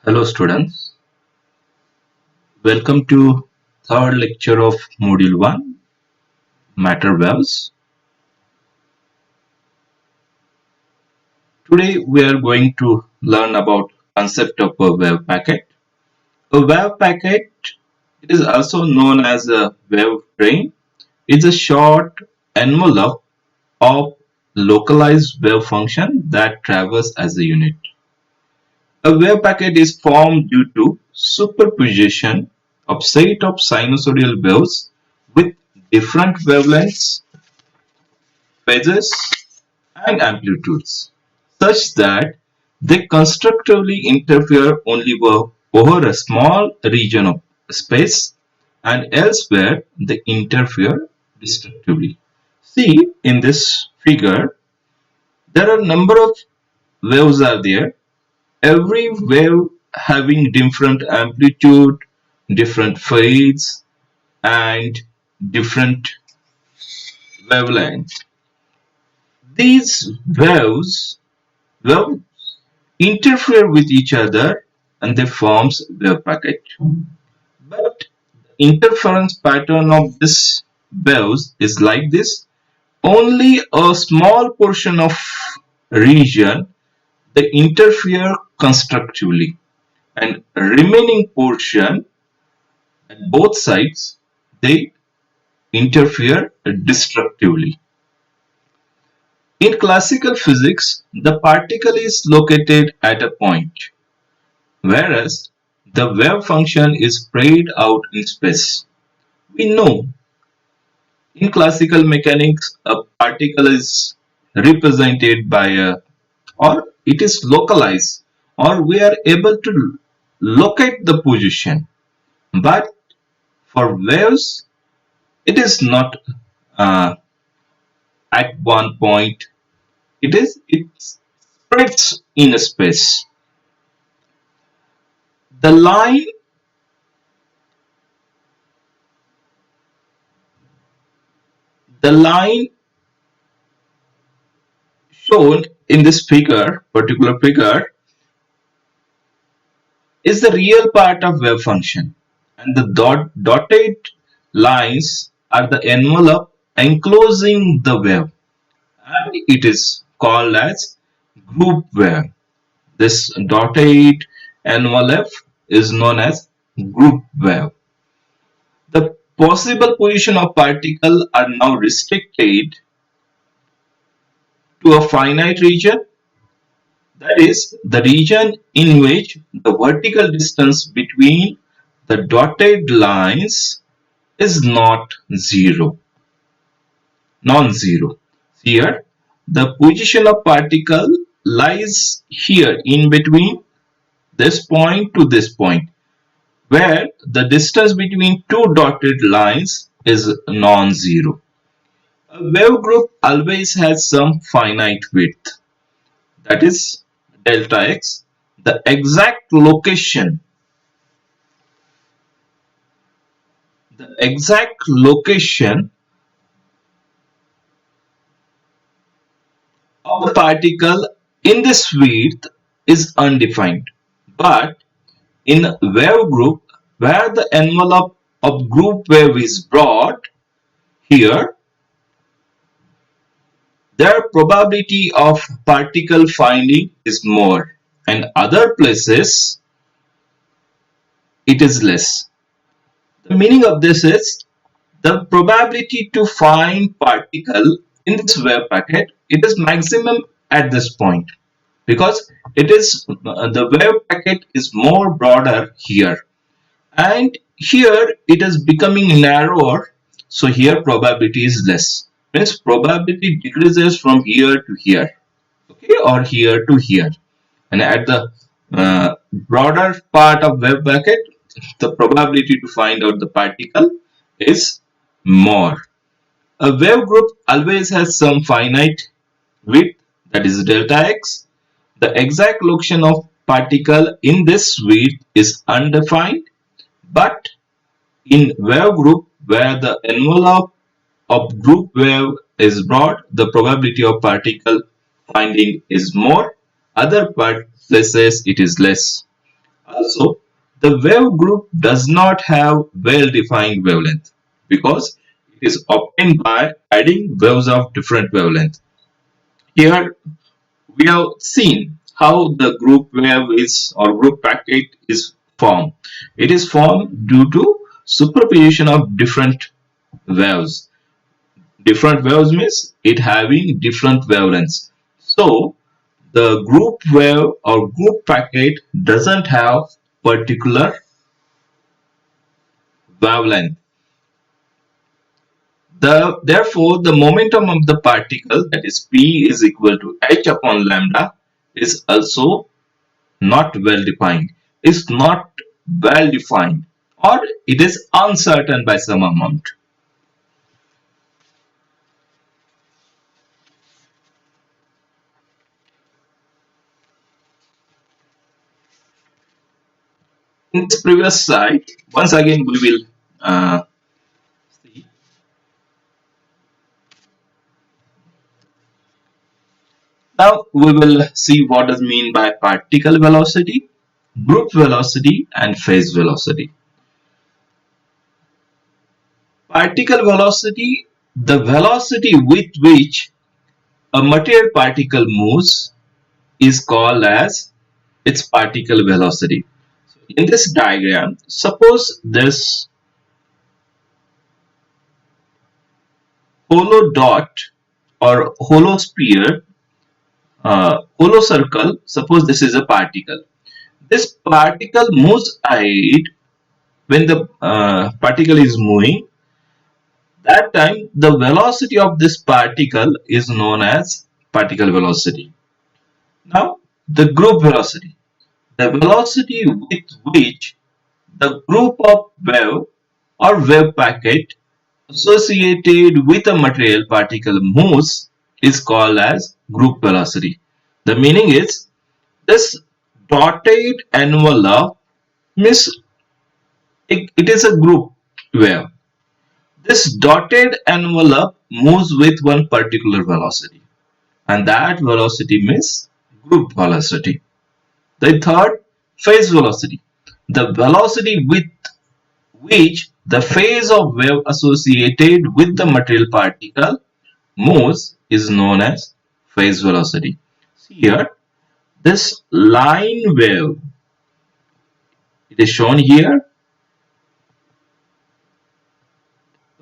Hello students, welcome to third lecture of module 1 matter waves. Today we are going to learn about concept of a wave packet. A wave packet, it is also known as a wave train, is a short envelope of localized wave function that travels as a unit. A wave packet is formed due to superposition of set of sinusoidal waves with different wavelengths, phases, and amplitudes, such that they constructively interfere only over a small region of space, and elsewhere they interfere destructively. See, in this figure, there are a number of waves are there. Every wave having different amplitude, different phase, and different wavelength. These waves interfere with each other and they forms wave packet. But the interference pattern of this waves is like this. Only a small portion of region they interfere constructively, and remaining portion at both sides they interfere destructively. In classical physics, the particle is located at a point, whereas the wave function is spread out in space. We know in classical mechanics a particle is represented by a, or it is localized, or we are able to locate the position. But for waves, it is not uh, at one point. It spreads in space. The line the line shown in this particular figure, is the real part of wave function, and the dotted lines are the envelope enclosing the wave, and it is called as group wave. This dotted envelope is known as group wave. The possible position of particle are now restricted to a finite region, that is, the region in which the vertical distance between the dotted lines is not zero, non-zero. Here, the position of particle lies here in between this point to this point, where the distance between two dotted lines is non-zero. A wave group always has some finite width, that is delta x. The exact location of the particle in this width is undefined. But in wave group, where the envelope of group wave is broad, here their probability of particle finding is more, and other places it is less. The meaning of this is the probability to find particle in this wave packet, it is maximum at this point, because it is the wave packet is more broader here, and here it is becoming narrower, so here probability is less, means probability decreases from here to here, okay, or here to here, and at the broader part of wave packet the probability to find out the particle is more. A wave group always has some finite width, that is delta x. The exact location of particle in this width is undefined, but in wave group where the envelope of group wave is broad, the probability of particle finding is more. Other places it is less. Also, the wave group does not have well-defined wavelength because it is obtained by adding waves of different wavelength. Here we have seen how the group wave is or group packet is formed. It is formed due to superposition of different waves. Different waves means it having different wavelengths. So the group wave or group packet doesn't have particular wavelength. Therefore, the momentum of the particle, that is P is equal to h upon lambda, is also not well defined. It's not well defined, or it is uncertain by some amount. In this previous slide, once again we will see. Now we will see what does mean by particle velocity, group velocity, and phase velocity. Particle velocity, the velocity with which a material particle moves, is called as its particle velocity. In this diagram, suppose this hollow dot or hollow sphere, hollow circle, suppose this is a particle. This particle moves ahead. When the particle is moving, that time the velocity of this particle is known as particle velocity. Now, the group velocity, the velocity with which the group of wave or wave packet associated with a material particle moves, is called as group velocity. The meaning is, this dotted envelope means it is a group wave. This dotted envelope moves with one particular velocity, and that velocity means group velocity. The third, phase velocity, the velocity with which the phase of wave associated with the material particle moves, is known as phase velocity. Here, this line wave, it is shown here.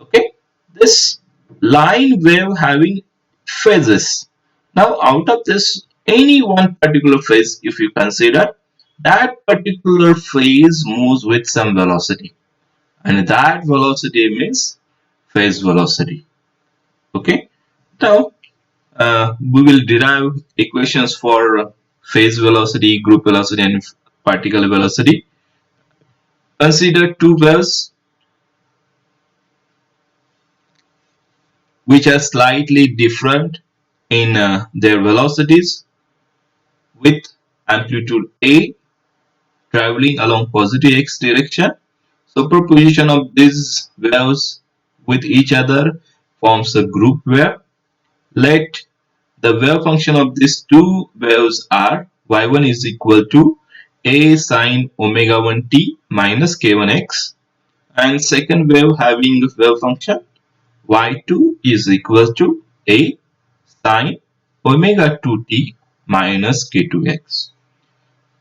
Okay, this line wave having phases. Now, out of this, any one particular phase, if you consider, that particular phase moves with some velocity, and that velocity means phase velocity. Okay, now we will derive equations for phase velocity, group velocity, and particle velocity. Consider two waves which are slightly different in their velocities, with amplitude A traveling along positive x direction. Superposition of these waves with each other forms a group wave. Let the wave function of these two waves are y1 is equal to a sine omega 1t minus k1x, and second wave having wave function y2 is equal to a sine omega 2t minus k2x.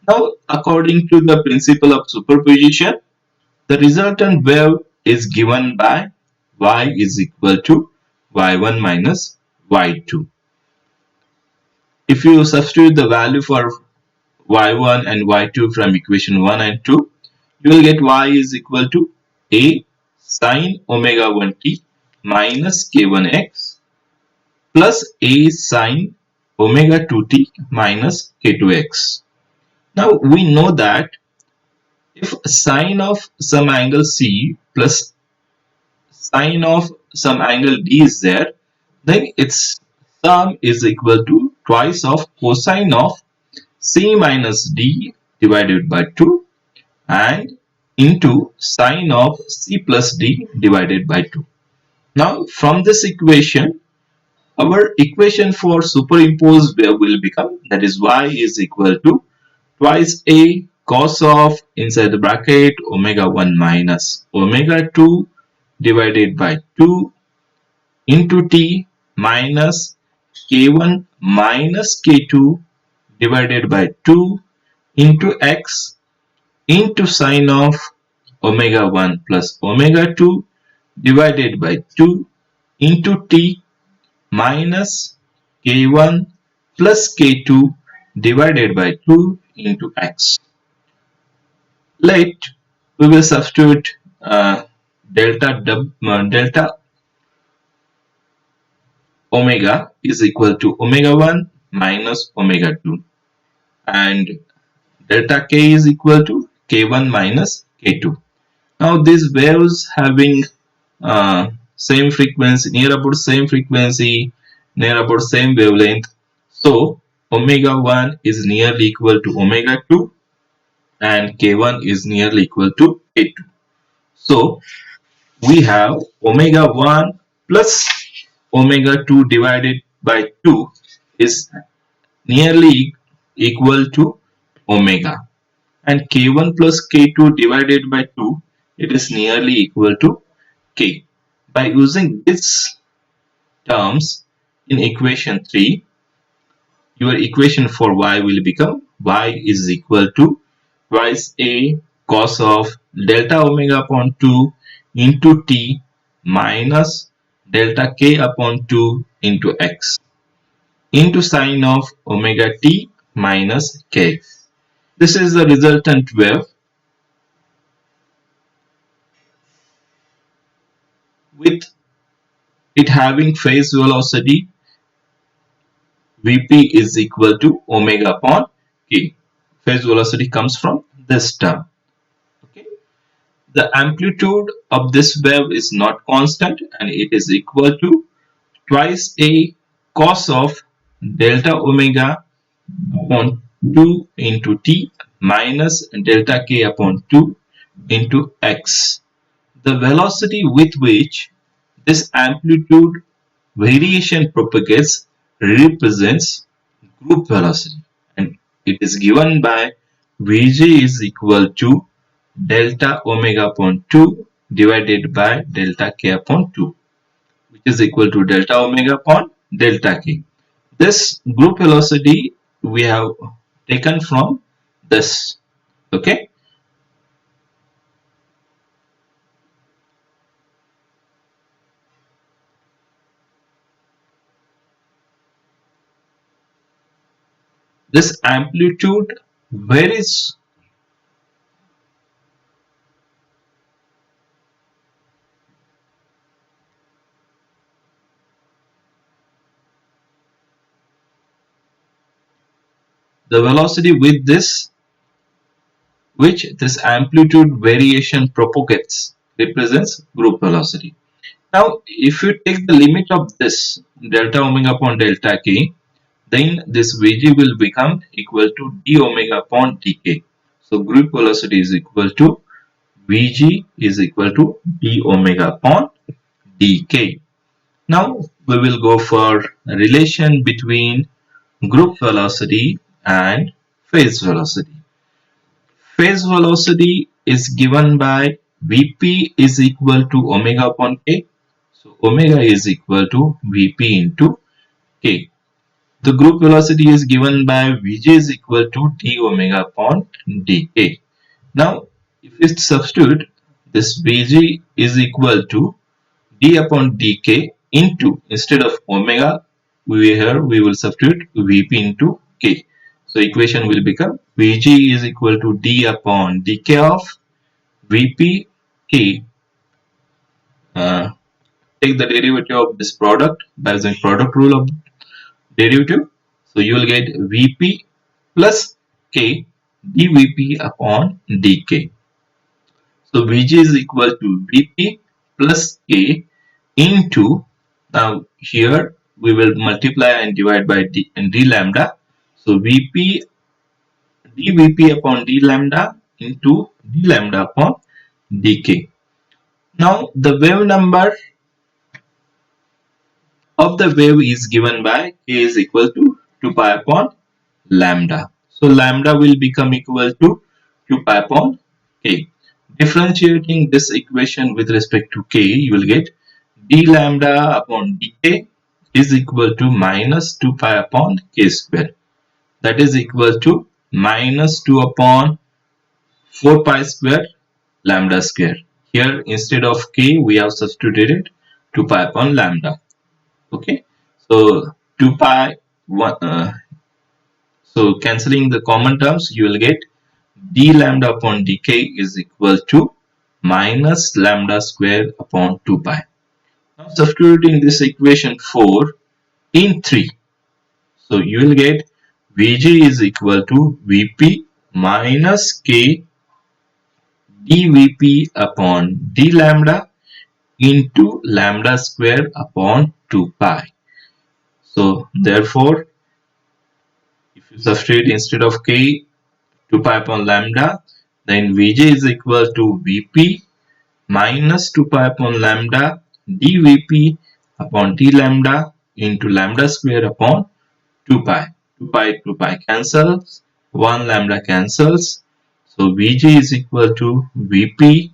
Now, according to the principle of superposition, the resultant wave is given by y is equal to y1 minus y2. If you substitute the value for y1 and y2 from equation 1 and 2, you will get y is equal to a sine omega 1t minus k1x plus a sine omega 2t minus k2x. Now we know that if sine of some angle c plus sine of some angle d is there, then its sum is equal to twice of cosine of c minus d divided by 2 and into sine of c plus d divided by 2. Now from this equation, our equation for superimposed wave will become, that is y is equal to twice a cos of inside the bracket omega 1 minus omega 2 divided by 2 into t minus k1 minus k2 divided by 2 into x into sine of omega 1 plus omega 2 divided by 2 into t minus k1 plus k2 divided by 2 into x. Let we will substitute delta omega is equal to omega 1 minus omega 2 and delta k is equal to k1 minus k2. Now these waves having same frequency, near about same frequency, near about same wavelength. So omega 1 is nearly equal to omega 2 and k1 is nearly equal to k2. So we have omega 1 plus omega 2 divided by 2 is nearly equal to omega, and k1 plus k2 divided by 2, it is nearly equal to k. By using these terms in equation 3, your equation for y will become y is equal to twice a cos of delta omega upon 2 into t minus delta k upon 2 into x into sine of omega t minus k. This is the resultant wave with it having phase velocity Vp is equal to omega upon k. Phase velocity comes from this term. Okay. The amplitude of this wave is not constant and it is equal to twice a cos of delta omega upon 2 into t minus delta k upon 2 into x. The velocity with which this amplitude variation propagates represents group velocity, and it is given by Vg is equal to delta omega upon 2 divided by delta k upon 2, which is equal to delta omega upon delta k. This group velocity we have taken from this. Okay. This amplitude varies. The velocity with which this amplitude variation propagates represents group velocity. Now, if you take the limit of this delta omega upon delta k, then this Vg will become equal to d omega upon dk. So, group velocity is equal to Vg is equal to d omega upon dk. Now, we will go for a relation between group velocity and phase velocity. Phase velocity is given by Vp is equal to omega upon k. So omega is equal to Vp into k. The group velocity is given by Vg is equal to d omega upon dk. Now, if we substitute this Vg is equal to d upon dk into, instead of omega, we will substitute Vp into k. So equation will become Vg is equal to d upon dk of Vp k. Take the derivative of this product by using product rule of derivative. So you will get Vp plus k dVp upon dk. So Vg is equal to Vp plus k into, now here we will multiply and divide by d lambda. So Vp dVp upon d lambda into d lambda upon dk. Now the wave number of the wave is given by k is equal to 2 pi upon lambda. So lambda will become equal to 2 pi upon k. Differentiating this equation with respect to k, you will get d lambda upon dk is equal to minus 2 pi upon k square. That is equal to minus 2 upon 4 pi square lambda square. Here instead of k we have substituted 2 pi upon lambda. Okay, so 2 pi so cancelling the common terms, you will get d lambda upon dk is equal to minus lambda square upon 2 pi. Now substituting this equation 4 in 3. So you will get Vg is equal to Vp minus k dVp upon d lambda into lambda square upon 2 pi. So therefore, if you substitute instead of k 2 pi upon lambda, then Vj is equal to Vp minus 2 pi upon lambda dVp upon d lambda into lambda square upon 2 pi. 2 pi cancels, 1 lambda cancels. So Vg is equal to Vp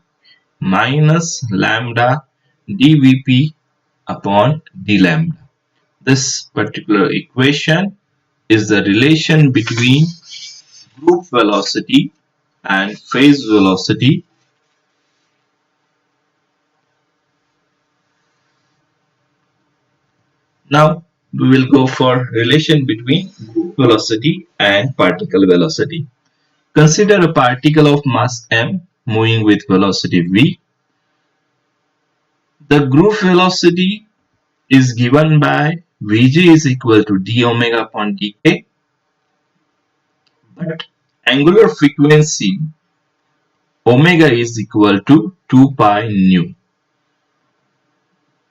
minus lambda dVp upon d lambda. This particular equation is the relation between group velocity and phase velocity. Now we will go for relation between group velocity and particle velocity. Consider a particle of mass m moving with velocity v. The group velocity is given by Vg is equal to d omega upon dk, but angular frequency omega is equal to 2 pi nu.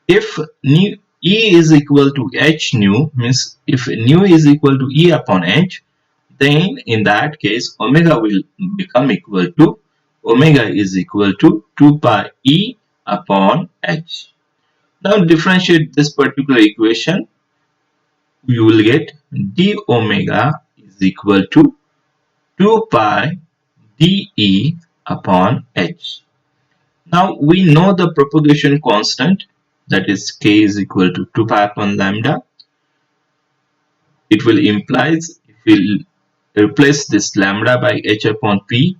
If nu E is equal to h nu, means if nu is equal to E upon h, then in that case omega will become equal to omega is equal to 2 pi E upon h. Now differentiate this particular equation, you will get d omega is equal to 2 pi dE upon h. Now we know the propagation constant, that is k is equal to 2 pi upon lambda. It will implies if we replace this lambda by h upon p,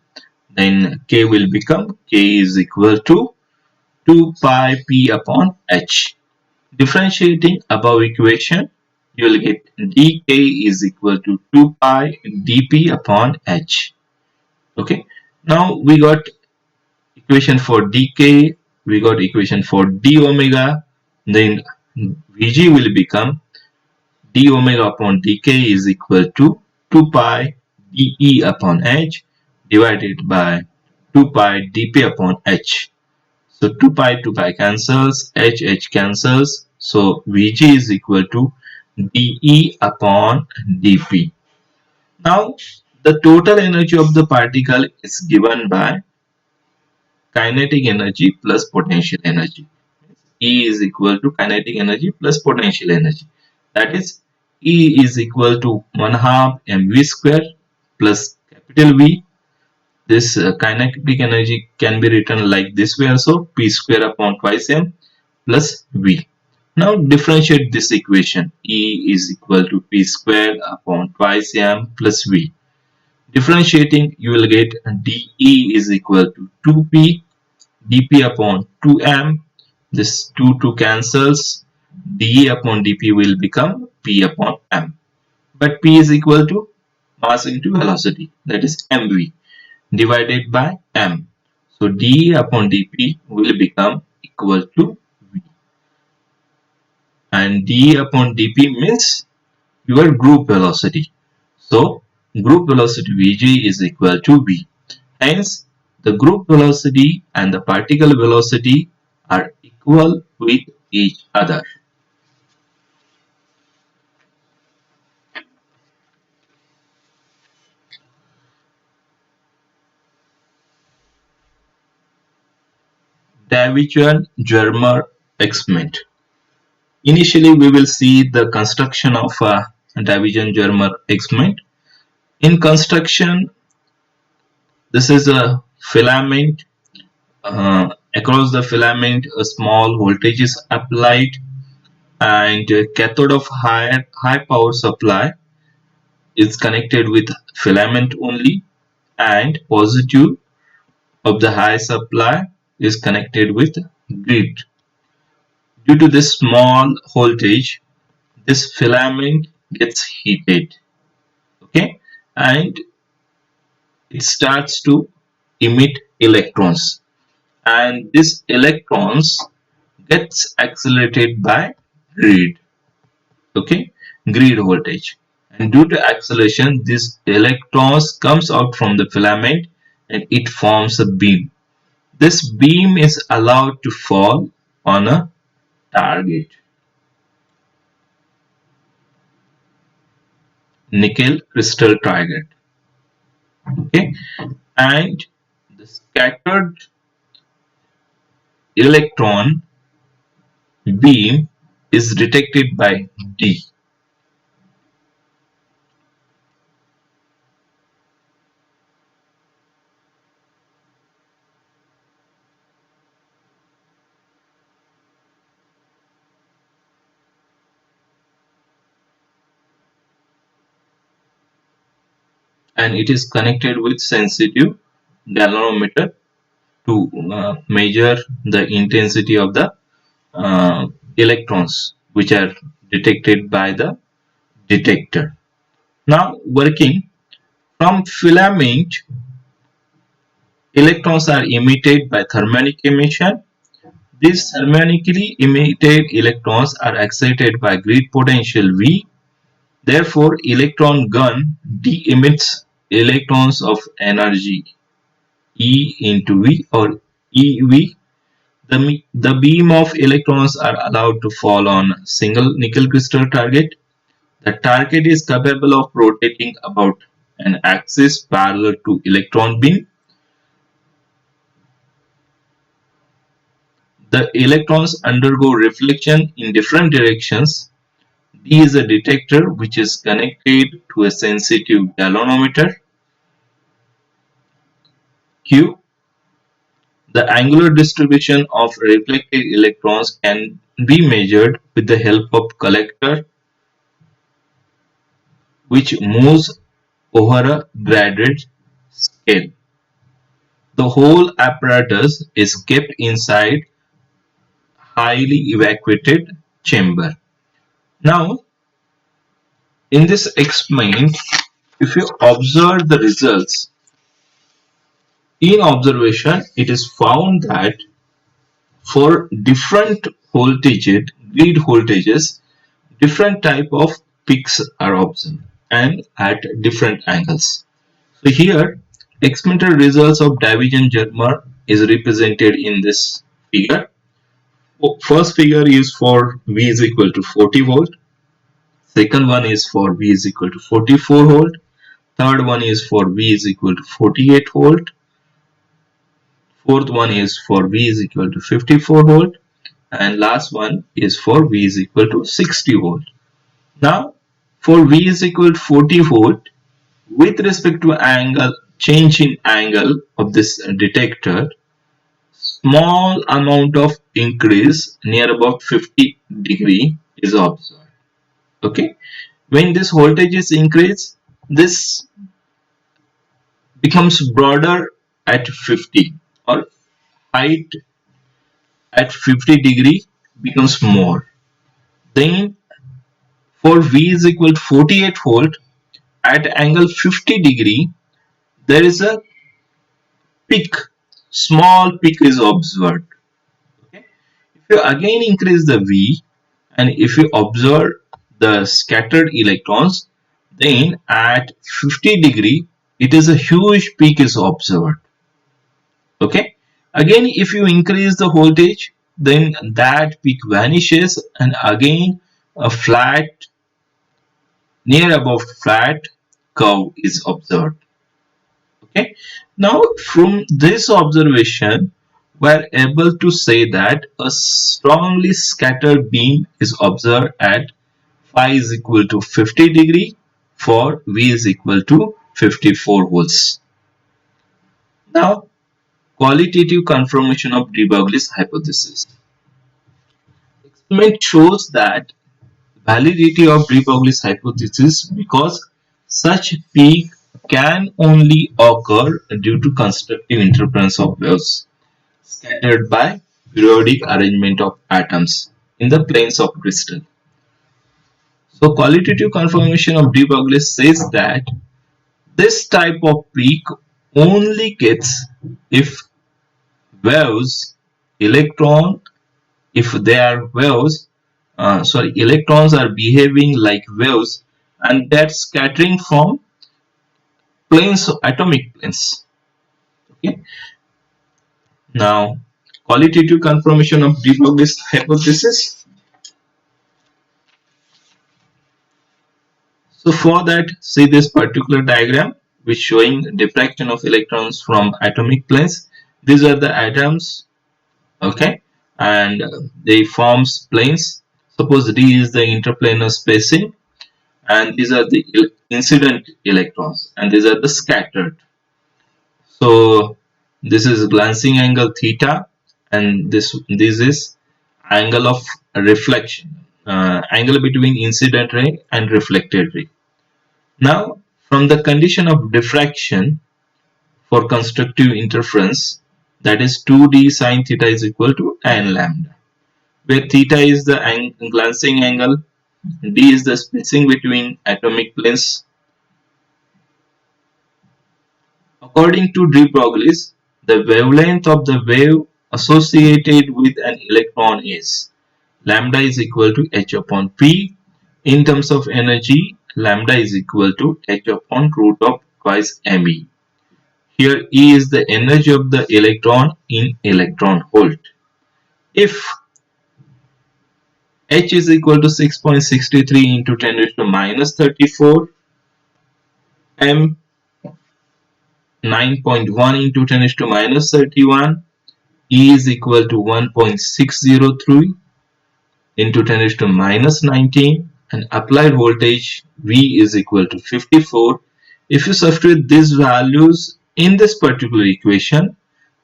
then k will become k is equal to 2 pi p upon h. Differentiating above equation, you will get dk is equal to 2 pi dp upon h. Okay, now we got equation for dk, we got equation for d omega, then Vg will become d omega upon dk is equal to 2 pi dE upon h divided by 2 pi dp upon h. So 2 pi cancels, h cancels. So Vg is equal to dE upon dP. Now the total energy of the particle is given by kinetic energy plus potential energy. E is equal to kinetic energy plus potential energy. That is, E is equal to 1/2 mv square plus capital V. This kinetic energy can be written like this way also, P square upon twice m plus V. Now differentiate this equation. E is equal to P square upon twice m plus V. Differentiating, you will get dE is equal to 2P dP upon 2m. This 2 cancels. dE upon dP will become P upon m. But P is equal to mass into velocity, that is mv, divided by m. So dE upon dP will become equal to v. And dE upon dP means your group velocity. So group velocity Vg is equal to v. Hence, the group velocity and the particle velocity are equal with each other. Davidian-Germer experiment. Initially, we will see the construction of a Davidian-Germer experiment. In construction, This is a filament. Across the filament, a small voltage is applied, and cathode of high power supply is connected with filament only, and positive of the high supply is connected with grid. Due to this small voltage, this filament gets heated, okay, and it starts to emit electrons, and these electrons gets accelerated by grid, okay, grid voltage. And due to acceleration, this electrons comes out from the filament and it forms a beam. This beam is allowed to fall on a target, nickel crystal target, okay, and the scattered electron beam is detected by D, and it is connected with sensitive galvanometer to measure the intensity of the electrons which are detected by the detector. Now working from filament, electrons are emitted by thermionic emission. These thermionically emitted electrons are excited by grid potential V. Therefore, electron gun D emits electrons of energy E into V or EV. The beam of electrons are allowed to fall on a single nickel crystal target. The target is capable of rotating about an axis parallel to electron beam. The electrons undergo reflection in different directions. D is a detector which is connected to a sensitive galvanometer. Q. The angular distribution of reflected electrons can be measured with the help of collector which moves over a graded scale. The whole apparatus is kept inside highly evacuated chamber. Now, in this experiment, if you observe the results, in observation, it is found that for different voltages, grid voltages, different type of peaks are observed and at different angles. So here, experimental results of division jammer is represented in this figure. First figure is for V is equal to 40 volt. Second one is for V is equal to 44 volt. Third one is for V is equal to 48 volt. Fourth one is for V is equal to 54 volt. And last one is for V is equal to 60 volt. Now, for V is equal to 40 volt, with respect to angle, change in angle of this detector, small amount of increase near about 50° is observed. Okay, when this voltage is increased, this becomes broader at 50, or height at 50° becomes more. Then for V is equal to 48 volt at angle 50°, there is a peak, small peak is observed. Okay, if you again increase the V and if you observe the scattered electrons, then at 50° it is a huge peak is observed. Okay, again if you increase the voltage, then that peak vanishes and again a flat, near about flat curve is observed. Okay, now from this observation we are able to say that a strongly scattered beam is observed at phi is equal to 50° for V is equal to 54 volts. Now, qualitative confirmation of de Broglie's hypothesis. Experiment shows that validity of de Broglie's hypothesis because such peak can only occur due to constructive interference of waves scattered by periodic arrangement of atoms in the planes of crystal. So qualitative confirmation of de Broglie says that this type of peak only gets if waves, electron, if they are waves, electrons are behaving like waves and that's scattering from planes, atomic planes. Okay. Now, qualitative confirmation of de Broglie's hypothesis. So for that, see this particular diagram which showing diffraction of electrons from atomic planes. These are the atoms, okay, and they forms planes. Suppose D is the interplanar spacing, and these are the incident electrons, and these are the scattered. So this is glancing angle theta, and this is angle of reflection, angle between incident ray and reflected ray. Now, from the condition of diffraction for constructive interference, that is 2d sine theta is equal to n lambda, where theta is the glancing angle, d is the spacing between atomic planes. According to de Broglie, the wavelength of the wave associated with an electron is lambda is equal to h upon p. In terms of energy, lambda is equal to h upon root of twice me. Here E is the energy of the electron in electron volt. If H is equal to 6.63 into 10 raised to minus 34, M 9.1 into 10 raised to minus 31, E is equal to 1.603 into 10 raised to minus 19, and applied voltage V is equal to 54. If you substitute these values in this particular equation,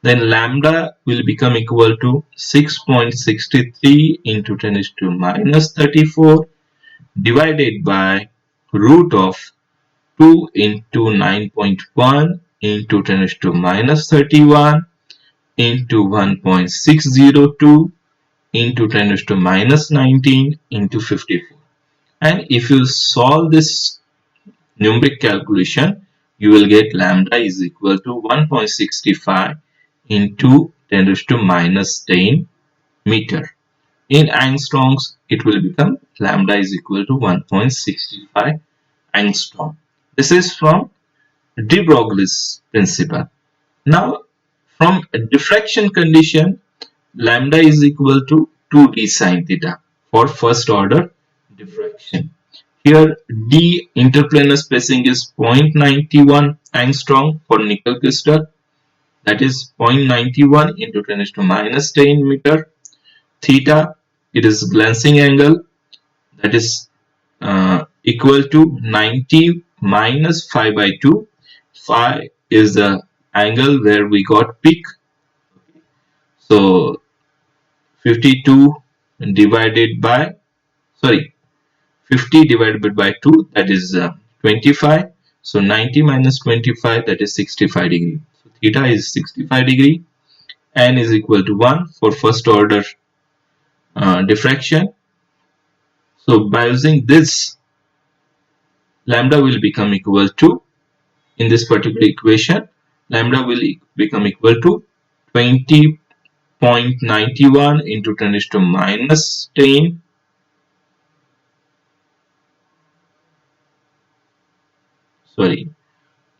then lambda will become equal to 6.63 into 10 raised to minus 34 divided by root of 2 into 9.1 into 10 raised to minus 31 into 1.602 into 10 raised to minus 19 into 54. And if you solve this numeric calculation, you will get lambda is equal to 1.65 into 10 raised to minus 10 meter. In angstroms, it will become lambda is equal to 1.65 angstrom. This is from de Broglie's principle. Now, from a diffraction condition, lambda is equal to 2d sine theta for first order diffraction. Here d interplanar spacing is 0.91 angstrom for nickel crystal, that is 0.91 into 10 to minus 10 meter. Theta, it is glancing angle, that is equal to 90 minus 5 by 2. Phi is the angle where we got peak. So 52 divided by, 50 divided by 2, that is 25. So 90 minus 25, that is 65 degree. So theta is 65 degree. N is equal to 1 for first order diffraction. So by using this, lambda will become equal to, in this particular equation, lambda will become equal to 20.91 into 10 raised to minus 10.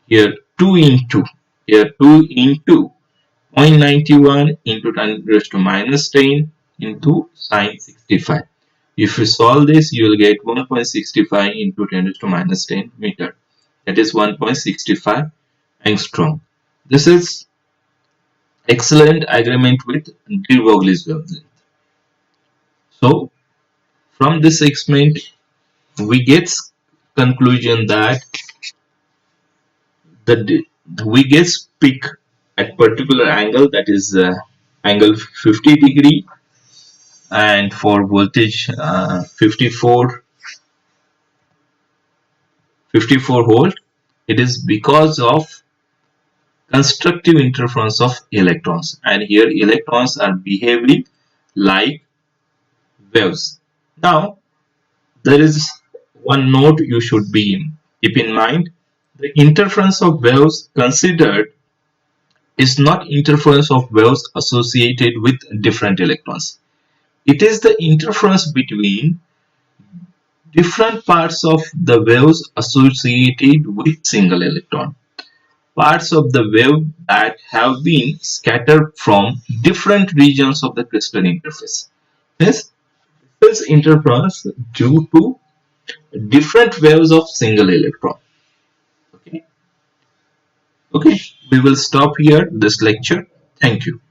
Here 2 into 0.91 into 10 raised to minus 10 into sine 65. If you solve this, you will get 1.65 into 10 raised to minus 10 meter. That is 1.65 angstrom. This is excellent agreement with de Broglie's wavelength. So from this experiment, we get conclusion that we get peak at particular angle, that is angle 50 degree, and for voltage 54 volt. It is because of constructive interference of electrons, and here electrons are behaving like waves. Now there is one note you should keep in mind. The interference of waves considered is not interference of waves associated with different electrons. It is the interference between different parts of the waves associated with single electron. Parts of the wave that have been scattered from different regions of the crystal interface. This is interference due to different waves of single electron. Okay, okay. We will stop here this lecture. Thank you.